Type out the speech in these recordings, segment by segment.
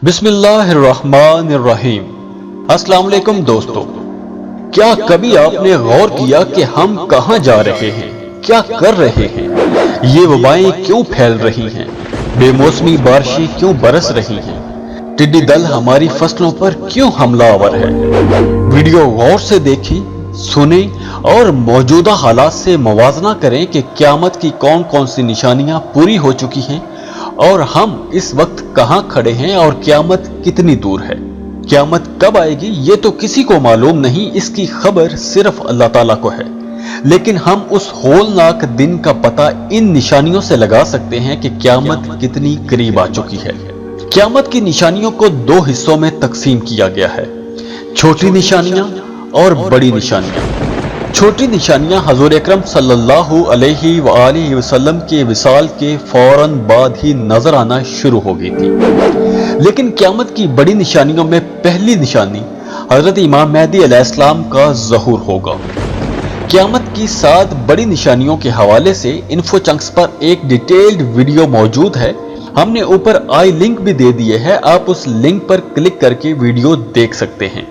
بسم اللہ الرحمن الرحیم۔ السلام علیکم دوستو، کیا کبھی آپ نے غور کیا کہ ہم کہاں جا رہے ہیں، کیا کر رہے ہیں؟ یہ وبائیں کیوں پھیل رہی ہیں؟ بے موسمی بارشیں کیوں برس رہی ہیں؟ ٹڈی دل ہماری فصلوں پر کیوں حملہ آور ہے؟ ویڈیو غور سے دیکھیں، سنیں اور موجودہ حالات سے موازنہ کریں کہ قیامت کی کون کون سی نشانیاں پوری ہو چکی ہیں اور ہم اس وقت کہاں کھڑے ہیں اور قیامت کتنی دور ہے۔ قیامت کب آئے گی یہ تو کسی کو معلوم نہیں، اس کی خبر صرف اللہ تعالیٰ کو ہے، لیکن ہم اس ہولناک دن کا پتہ ان نشانیوں سے لگا سکتے ہیں کہ قیامت کتنی قریب آ چکی ہے۔ قیامت کی نشانیوں کو دو حصوں میں تقسیم کیا گیا ہے، چھوٹی نشانیاں اور بڑی نشانیاں۔ چھوٹی نشانیاں حضور اکرم صلی اللہ علیہ وآلہ وسلم کے وصال کے فوراً بعد ہی نظر آنا شروع ہو گئی تھی، لیکن قیامت کی بڑی نشانیوں میں پہلی نشانی حضرت امام مہدی علیہ السلام کا ظہور ہوگا۔ قیامت کی 7 بڑی نشانیوں کے حوالے سے انفو چنکس پر ایک ڈیٹیلڈ ویڈیو موجود ہے، ہم نے اوپر آئی لنک بھی دے دیے ہے، آپ اس لنک پر کلک کر کے ویڈیو دیکھ سکتے ہیں۔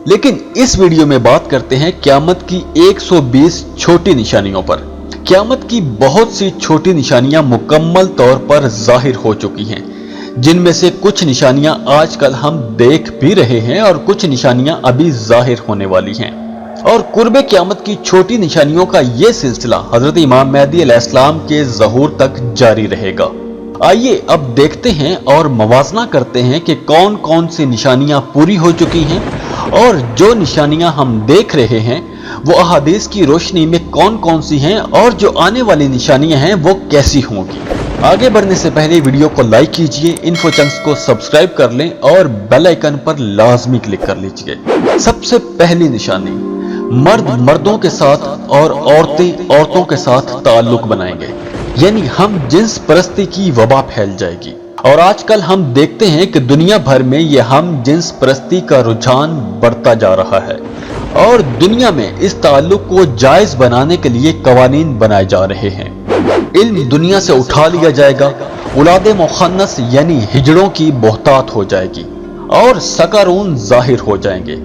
لیکن اس ویڈیو میں بات کرتے ہیں قیامت کی 120 چھوٹی نشانیوں پر۔ قیامت کی بہت سی چھوٹی نشانیاں مکمل طور پر ظاہر ہو چکی ہیں، جن میں سے کچھ نشانیاں آج کل ہم دیکھ بھی رہے ہیں اور کچھ نشانیاں ابھی ظاہر ہونے والی ہیں، اور قرب قیامت کی چھوٹی نشانیوں کا یہ سلسلہ حضرت امام مہدی علیہ السلام کے ظہور تک جاری رہے گا۔ آئیے اب دیکھتے ہیں اور موازنہ کرتے ہیں کہ کون کون سی نشانیاں پوری ہو چکی ہیں اور جو نشانیاں ہم دیکھ رہے ہیں وہ احادیث کی روشنی میں کون کون سی ہیں، اور جو آنے والی نشانیاں ہیں وہ کیسی ہوں گی۔ آگے بڑھنے سے پہلے ویڈیو کو لائک کیجئے، انفو چنکس کو سبسکرائب کر لیں اور بیل آئیکن پر لازمی کلک کر لیجئے۔ سب سے پہلی نشانی، مرد مردوں کے ساتھ اور عورتیں عورتوں کے ساتھ تعلق بنائیں گے، یعنی ہم جنس پرستی کی وبا پھیل جائے گی، اور آج کل ہم دیکھتے ہیں کہ دنیا بھر میں یہ ہم جنس پرستی کا رجحان بڑھتا جا رہا ہے، اور دنیا میں اس تعلق کو جائز بنانے کے لیے قوانین بنائے جا رہے ہیں۔ علم دنیا سے اٹھا لیا جائے گا، اولاد مخنث یعنی ہجڑوں کی بہتات ہو جائے گی، اور سکارون ظاہر ہو جائیں گے۔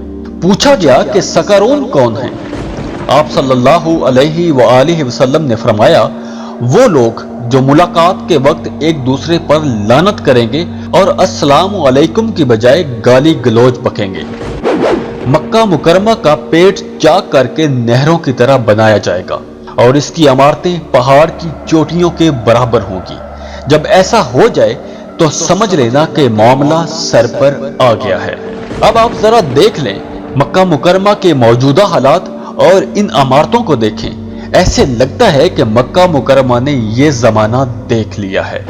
پوچھا گیا کہ سکارون کون ہیں؟ آپ صلی اللہ علیہ وآلہ وسلم نے فرمایا، وہ لوگ جو ملاقات کے وقت ایک دوسرے پر لعنت کریں گے اور السلام علیکم کی بجائے گالی گلوچ بکیں گے۔ مکہ مکرمہ کا پیٹ چاک کر کے نہروں کی طرح بنایا جائے گا، اور اس کی عمارتیں پہاڑ کی چوٹیوں کے برابر ہوں گی۔ جب ایسا ہو جائے تو سمجھ لینا کہ معاملہ سر پر آ گیا ہے۔ اب آپ ذرا دیکھ لیں مکہ مکرمہ کے موجودہ حالات اور ان عمارتوں کو دیکھیں، ایسے لگتا ہے کہ مکہ مکرمہ نے یہ زمانہ دیکھ لیا ہے۔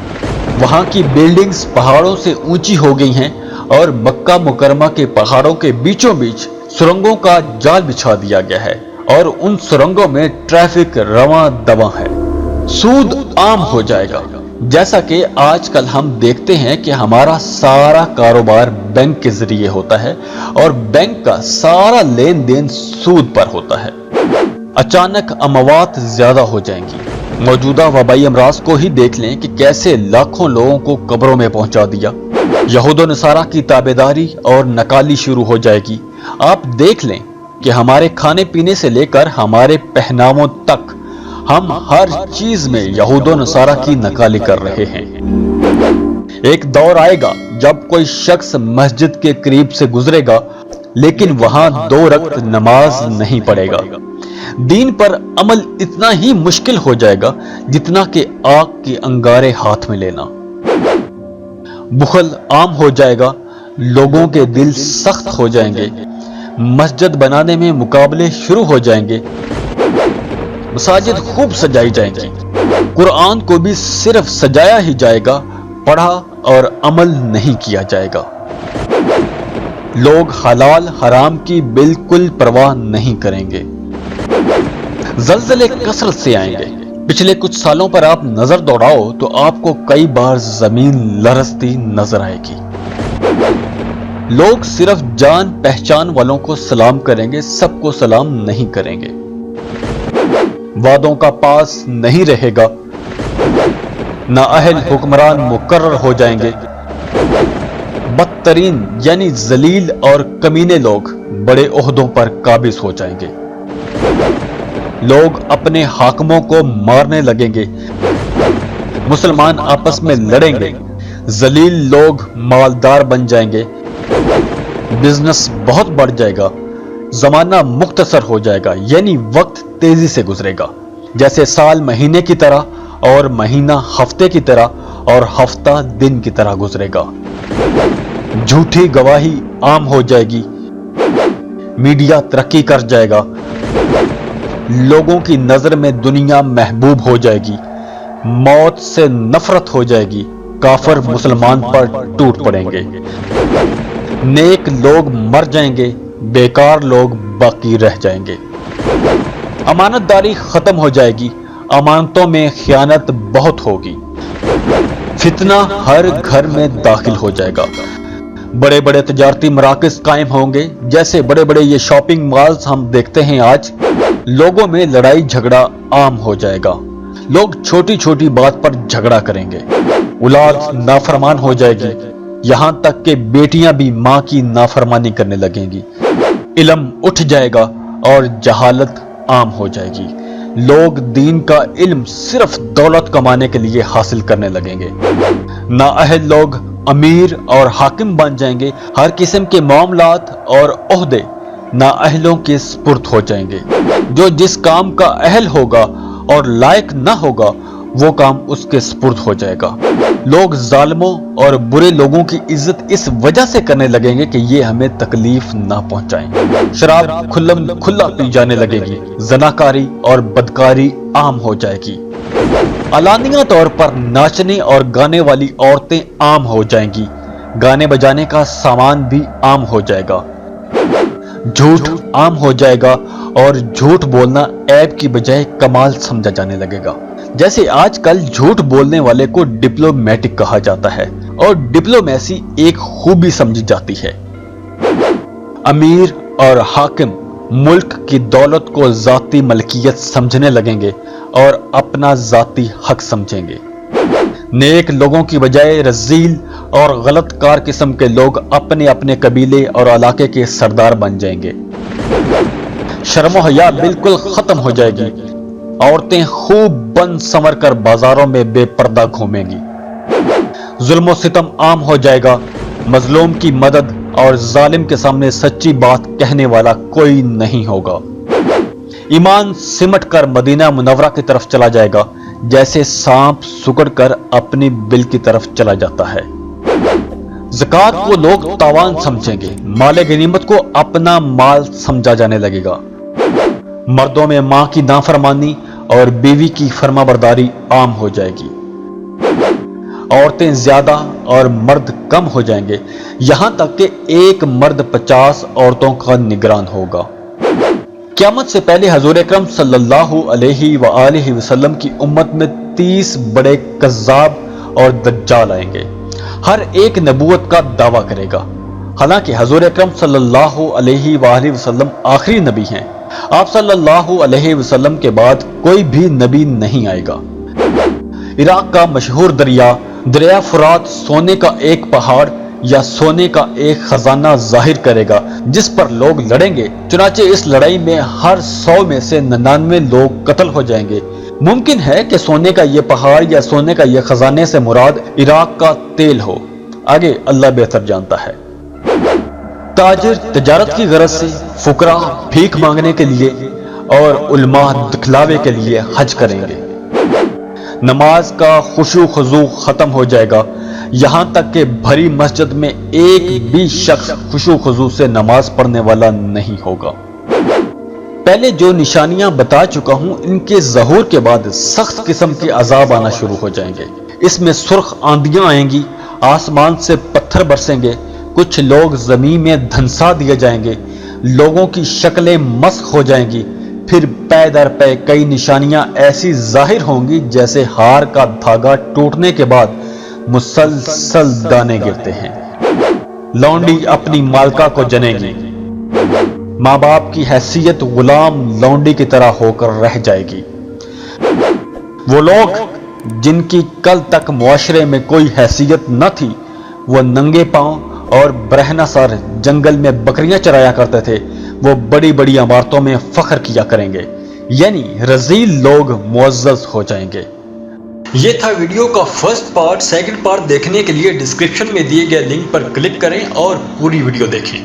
وہاں کی بلڈنگز پہاڑوں سے اونچی ہو گئی ہیں، اور مکہ مکرمہ کے پہاڑوں کے بیچوں بیچ سرنگوں کا جال بچھا دیا گیا ہے، اور ان سرنگوں میں ٹریفک رواں دواں ہے۔ سود عام ہو جائے گا، جیسا کہ آج کل ہم دیکھتے ہیں کہ ہمارا سارا کاروبار بینک کے ذریعے ہوتا ہے، اور بینک کا سارا لین دین سود پر ہوتا ہے۔ اچانک اموات زیادہ ہو جائیں گی۔ موجودہ وبائی امراض کو ہی دیکھ لیں کہ کیسے لاکھوں لوگوں کو قبروں میں پہنچا دیا۔ یہود و نصارہ کی تابعداری اور نکالی شروع ہو جائے گی۔ آپ دیکھ لیں کہ ہمارے کھانے پینے سے لے کر ہمارے پہناووں تک ہم ہر چیز میں یہود و نصارہ کی نکالی کر رہے ہیں۔ ایک دور آئے گا جب کوئی شخص مسجد کے قریب سے گزرے گا لیکن وہاں 2 رکعت نماز نہیں پڑھے گا۔ دین پر عمل اتنا ہی مشکل ہو جائے گا جتنا کہ آگ کے انگارے ہاتھ میں لینا۔ بخل عام ہو جائے گا، لوگوں کے دل سخت ہو جائیں گے، مسجد بنانے میں مقابلے شروع ہو جائیں گے، مساجد خوب سجائی جائیں گی، قرآن کو بھی صرف سجایا ہی جائے گا، پڑھا اور عمل نہیں کیا جائے گا۔ لوگ حلال حرام کی بالکل پرواہ نہیں کریں گے۔ زلزلے کثرت سے آئیں گے۔ پچھلے کچھ سالوں پر آپ نظر دوڑاؤ تو آپ کو کئی بار زمین لرزتی نظر آئے گی۔ لوگ صرف جان پہچان والوں کو سلام کریں گے، سب کو سلام نہیں کریں گے۔ وعدوں کا پاس نہیں رہے گا، نااہل حکمران مقرر ہو جائیں گے، بدترین یعنی ذلیل اور کمینے لوگ بڑے عہدوں پر قابض ہو جائیں گے۔ لوگ اپنے حاکموں کو مارنے لگیں گے، مسلمان آپس میں لڑیں گے، ذلیل لوگ مالدار بن جائیں گے، بزنس بہت بڑھ جائے گا، زمانہ مختصر ہو جائے گا، یعنی وقت تیزی سے گزرے گا، جیسے سال مہینے کی طرح اور مہینہ ہفتے کی طرح اور ہفتہ دن کی طرح گزرے گا۔ جھوٹی گواہی عام ہو جائے گی، میڈیا ترقی کر جائے گا، لوگوں کی نظر میں دنیا محبوب ہو جائے گی، موت سے نفرت ہو جائے گی، کافر مسلمان پر ٹوٹ پڑیں گے، نیک لوگ مر جائیں گے، بیکار لوگ باقی رہ جائیں گے، امانت داری ختم ہو جائے گی، امانتوں میں خیانت بہت ہوگی، فتنہ ہر گھر میں داخل ہو جائے گا، بڑے بڑے تجارتی مراکز قائم ہوں گے، جیسے بڑے بڑے یہ شاپنگ مالز ہم دیکھتے ہیں آج، لوگوں میں لڑائی جھگڑا عام ہو جائے گا، لوگ چھوٹی چھوٹی بات پر جھگڑا کریں گے، اولاد نافرمان ہو جائے گی، یہاں تک کہ بیٹیاں بھی ماں کی نافرمانی کرنے لگیں گی، علم اٹھ جائے گا اور جہالت عام ہو جائے گی، لوگ دین کا علم صرف دولت کمانے کے لیے حاصل کرنے لگیں گے، نااہل لوگ امیر اور حاکم بن جائیں گے، ہر قسم کے معاملات اور عہدے نااہلوں کے سپرد ہو جائیں گے، جو جس کام کا اہل ہوگا اور لائق نہ ہوگا وہ کام اس کے سپرد ہو جائے گا، لوگ ظالموں اور برے لوگوں کی عزت اس وجہ سے کرنے لگیں گے کہ یہ ہمیں تکلیف نہ پہنچائیں، شراب کھلا پی جانے لگے گی، زناکاری اور بدکاری عام ہو جائے گی، علانیہ طور پر ناچنے اور گانے والی عورتیں عام ہو جائیں گی، گانے بجانے کا سامان بھی عام ہو جائے گا، جھوٹ عام ہو جائے گا اور جھوٹ بولنا عیب کی بجائے کمال سمجھا جانے لگے گا، جیسے آج کل جھوٹ بولنے والے کو ڈپلومیٹک کہا جاتا ہے اور ڈپلومیسی ایک خوبی سمجھی جاتی ہے، امیر اور حاکم ملک کی دولت کو ذاتی ملکیت سمجھنے لگیں گے اور اپنا ذاتی حق سمجھیں گے، نیک لوگوں کی بجائے رذیل اور غلط کار قسم کے لوگ اپنے اپنے قبیلے اور علاقے کے سردار بن جائیں گے، شرم و حیا بالکل ختم ہو جائے گی، عورتیں خوب بن سنور کر بازاروں میں بے پردہ گھومیں گی، ظلم و ستم عام ہو جائے گا، مظلوم کی مدد اور ظالم کے سامنے سچی بات کہنے والا کوئی نہیں ہوگا، ایمان سمٹ کر مدینہ منورہ کی طرف چلا جائے گا، جیسے سانپ سکڑ کر اپنی بل کی طرف چلا جاتا ہے، زکوٰۃ کو لوگ تاوان سمجھیں گے، مال غنیمت کو اپنا مال سمجھا جانے لگے گا، مردوں میں ماں کی نافرمانی اور بیوی کی فرما برداری عام ہو جائے گی، عورتیں زیادہ اور مرد کم ہو جائیں گے، یہاں تک کہ ایک مرد 50 عورتوں کا نگران ہوگا، قیامت سے پہلے حضور اکرم صلی اللہ علیہ وآلہ وسلم کی امت میں 30 بڑے کذاب اور دجال آئیں گے، ہر ایک نبوت کا دعویٰ کرے گا، حالانکہ حضور اکرم صلی اللہ علیہ وآلہ وسلم آخری نبی ہیں، آپ صلی اللہ علیہ وسلم کے بعد کوئی بھی نبی نہیں آئے گا، عراق کا مشہور دریا فرات سونے کا ایک پہاڑ یا سونے کا ایک خزانہ ظاہر کرے گا جس پر لوگ لڑیں گے، چنانچہ اس لڑائی میں ہر 100 میں سے 99 لوگ قتل ہو جائیں گے، ممکن ہے کہ سونے کا یہ پہاڑ یا سونے کا یہ خزانے سے مراد عراق کا تیل ہو، آگے اللہ بہتر جانتا ہے، تاجر تجارت کی غرض سے، فقراء بھیک مانگنے کے لیے اور علماء دکھلاوے کے لیے حج کریں گے، نماز کا خشوع خضوع ختم ہو جائے گا، یہاں تک کہ بھری مسجد میں ایک بھی شخص خشوع خضوع سے نماز پڑھنے والا نہیں ہوگا، پہلے جو نشانیاں بتا چکا ہوں ان کے ظہور کے بعد سخت قسم کے عذاب آنا شروع ہو جائیں گے، اس میں سرخ آندیاں آئیں گی، آسمان سے پتھر برسیں گے، کچھ لوگ زمین میں دھنسا دیے جائیں گے، لوگوں کی شکلیں مسخ ہو جائیں گی، پھر پے در پے کئی نشانیاں ایسی ظاہر ہوں گی جیسے ہار کا دھاگا ٹوٹنے کے بعد مسلسل دانے گرتے ہیں، لونڈی اپنی مالکہ کو جنے گی، ماں باپ کی حیثیت غلام لونڈی کی طرح ہو کر رہ جائے گی، وہ لوگ جن کی کل تک معاشرے میں کوئی حیثیت نہ تھی وہ ننگے پاؤں اور برہنہ سار جنگل میں بکریاں چرایا کرتے تھے وہ بڑی بڑی عمارتوں میں فخر کیا کریں گے، یعنی رذیل لوگ معزز ہو جائیں گے۔ یہ تھا ویڈیو کا فرسٹ پارٹ۔ سیکنڈ پارٹ دیکھنے کے لیے ڈسکرپشن میں دیے گئے لنک پر کلک کریں اور پوری ویڈیو دیکھیں۔